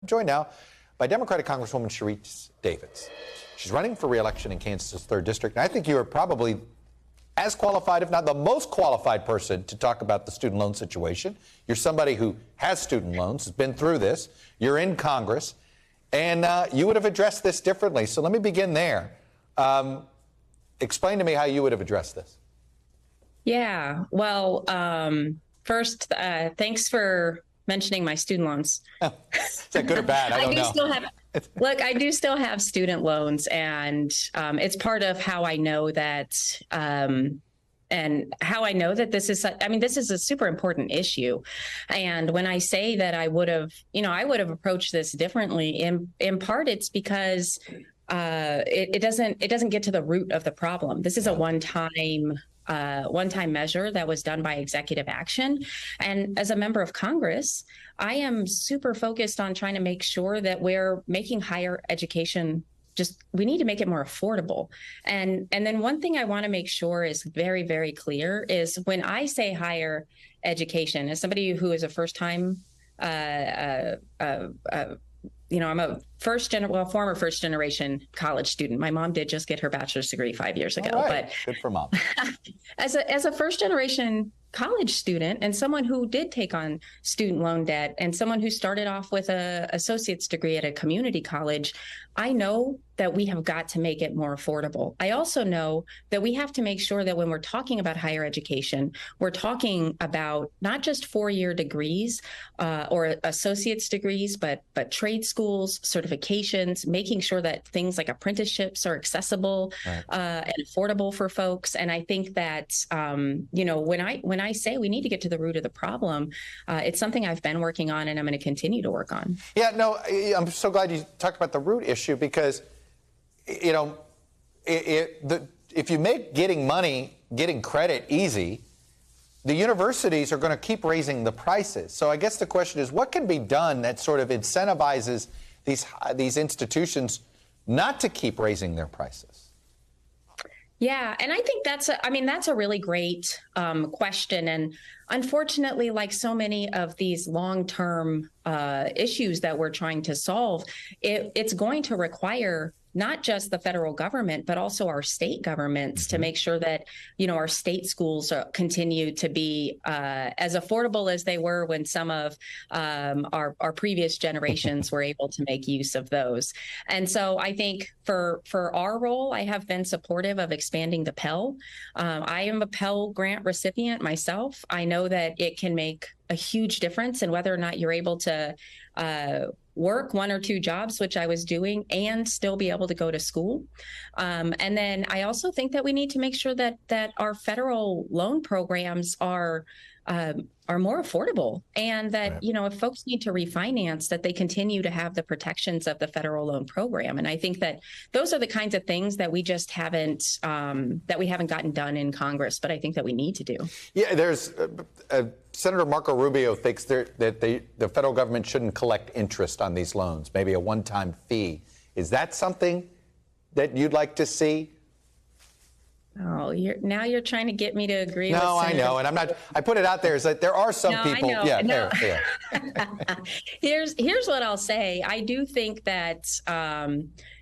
Joined now by Democratic Congresswoman Sharice Davids. She's running for re-election in Kansas's 3rd District, and I think you are probably as qualified, if not the most qualified person to talk about the student loan situation. You're somebody who has student loans, has been through this. You're in Congress, and you would have addressed this differently. So let me begin there. Explain to me how you would have addressed this. Yeah, well, first, thanks for mentioning my student loans. Is that good or bad? I don't know. Look, I do still have student loans, and it's part of how I know that, this is, this is a super important issue. And when I say that I would have approached this differently, in part, it's because it doesn't get to the root of the problem. This is a one-time measure that was done by executive action. And as a member of Congress, I am super focused on trying to make sure that we're making higher education we need to make it more affordable. And then one thing I want to make sure is very, very clear is when I say higher education, as somebody who is a first-time I'm a former first generation college student. My mom did just get her bachelor's degree 5 years ago. All right. But good for mom. As a first generation college student and someone who did take on student loan debt and someone who started off with an associate's degree at a community college, I know that we have got to make it more affordable. I also know that we have to make sure that when we're talking about higher education, we're talking about not just four-year degrees or associate's degrees, but trade schools, certifications, making sure that things like apprenticeships are accessible and affordable for folks. And I think that, when I say we need to get to the root of the problem, it's something I've been working on and I'm going to continue to work on. Yeah, no, I'm so glad you talked about the root issue because, if you make getting credit easy, the universities are going to keep raising the prices. So I guess the question is, what can be done that sort of incentivizes these institutions not to keep raising their prices? Yeah, and I think that's a really great question. And unfortunately, like so many of these long-term issues that we're trying to solve, it's going to require not just the federal government, but also our state governments to make sure that, our state schools continue to be as affordable as they were when some of our previous generations were able to make use of those. And so I think for our role, I have been supportive of expanding the Pell. I am a Pell grant recipient myself. I know that it can make a huge difference in whether or not you're able to work one or two jobs, which I was doing, and still be able to go to school. And then I also think that we need to make sure that our federal loan programs are more affordable, and that, if folks need to refinance, that they continue to have the protections of the federal loan program. And I think that those are the kinds of things that we just haven't gotten done in Congress, but I think that we need to do. Yeah, there's Senator Marco Rubio thinks that the federal government shouldn't collect interest on these loans, maybe a one-time fee. Is that something that you'd like to see? Oh, you're trying to get me to agree with I know, and I'm not. I put it out there is that there are some people. I know. Yeah. Here's what I'll say. I do think that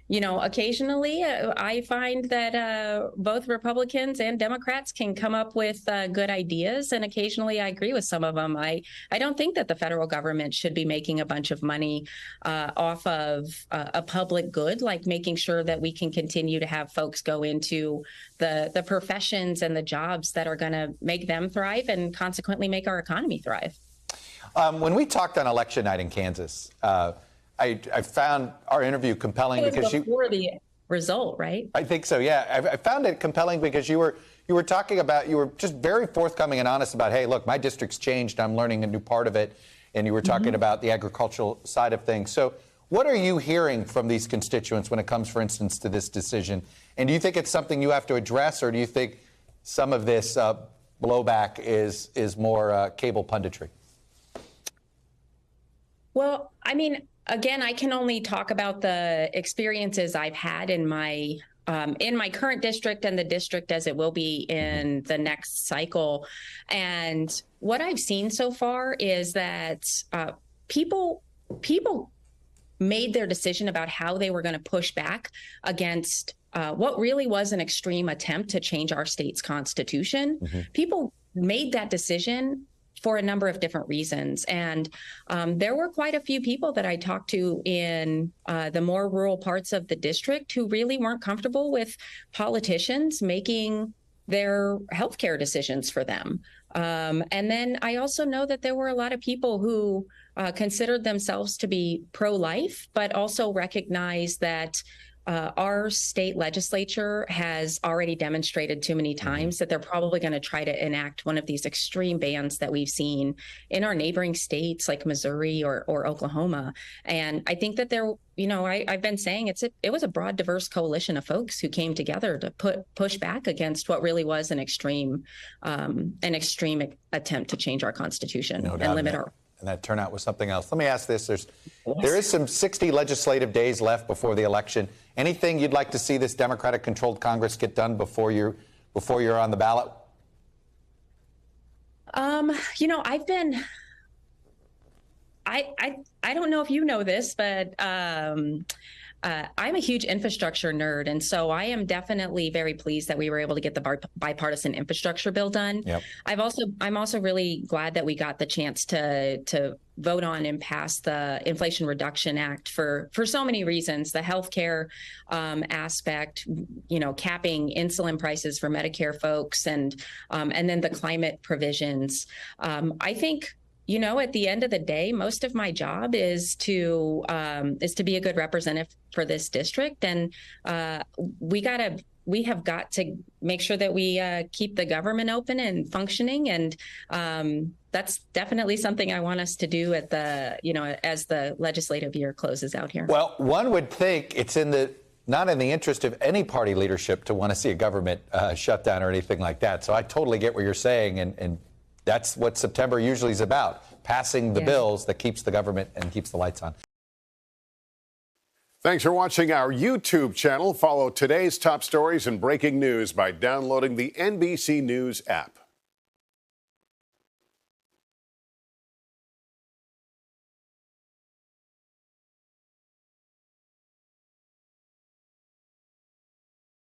occasionally I find that both Republicans and Democrats can come up with good ideas, and occasionally I agree with some of them. I don't think that the federal government should be making a bunch of money off of a public good, like making sure that we can continue to have folks go into the professions and the jobs that are going to make them thrive and consequently make our economy thrive. When we talked on election night in Kansas, I found our interview compelling because before the result, right? I think so. Yeah, I found it compelling because you were talking about, you were just very forthcoming and honest about, hey, look, my district's changed. I'm learning a new part of it, and you were talking about the agricultural side of things. So, what are you hearing from these constituents when it comes, for instance, to this decision? And do you think it's something you have to address, or do you think some of this blowback is more cable punditry? Well, again, I can only talk about the experiences I've had in my current district and the district as it will be in the next cycle. And what I've seen so far is that people made their decision about how they were going to push back against what really was an extreme attempt to change our state's constitution. People made that decision for a number of different reasons. And there were quite a few people that I talked to in the more rural parts of the district who really weren't comfortable with politicians making their healthcare decisions for them. And then I also know that there were a lot of people who considered themselves to be pro-life, but also recognized that our state legislature has already demonstrated too many times that they're probably going to try to enact one of these extreme bans that we've seen in our neighboring states like Missouri or Oklahoma. And I think that I've been saying it was a broad, diverse coalition of folks who came together to push back against what really was an extreme attempt to change our Constitution and limit our. And that turnout was something else. Let me ask this. There is some 60 legislative days left before the election. Anything you'd like to see this Democratic-controlled Congress get done before you're on the ballot? I've been. I don't know if you know this, but I'm a huge infrastructure nerd, and so I am definitely very pleased that we were able to get the bipartisan infrastructure bill done. Yep. I'm also really glad that we got the chance to vote on and pass the Inflation Reduction Act for so many reasons. The healthcare aspect, capping insulin prices for Medicare folks, and then the climate provisions. I think. At the end of the day, most of my job is to be a good representative for this district, and we have got to make sure that we keep the government open and functioning, and that's definitely something I want us to do as the legislative year closes out here. Well, one would think it's not in the interest of any party leadership to want to see a government shutdown or anything like that. So I totally get what you're saying, and that's what September usually is about, passing the bills that keeps the government and keeps the lights on. Thanks for watching our YouTube channel. Follow today's top stories and breaking news by downloading the NBC News app.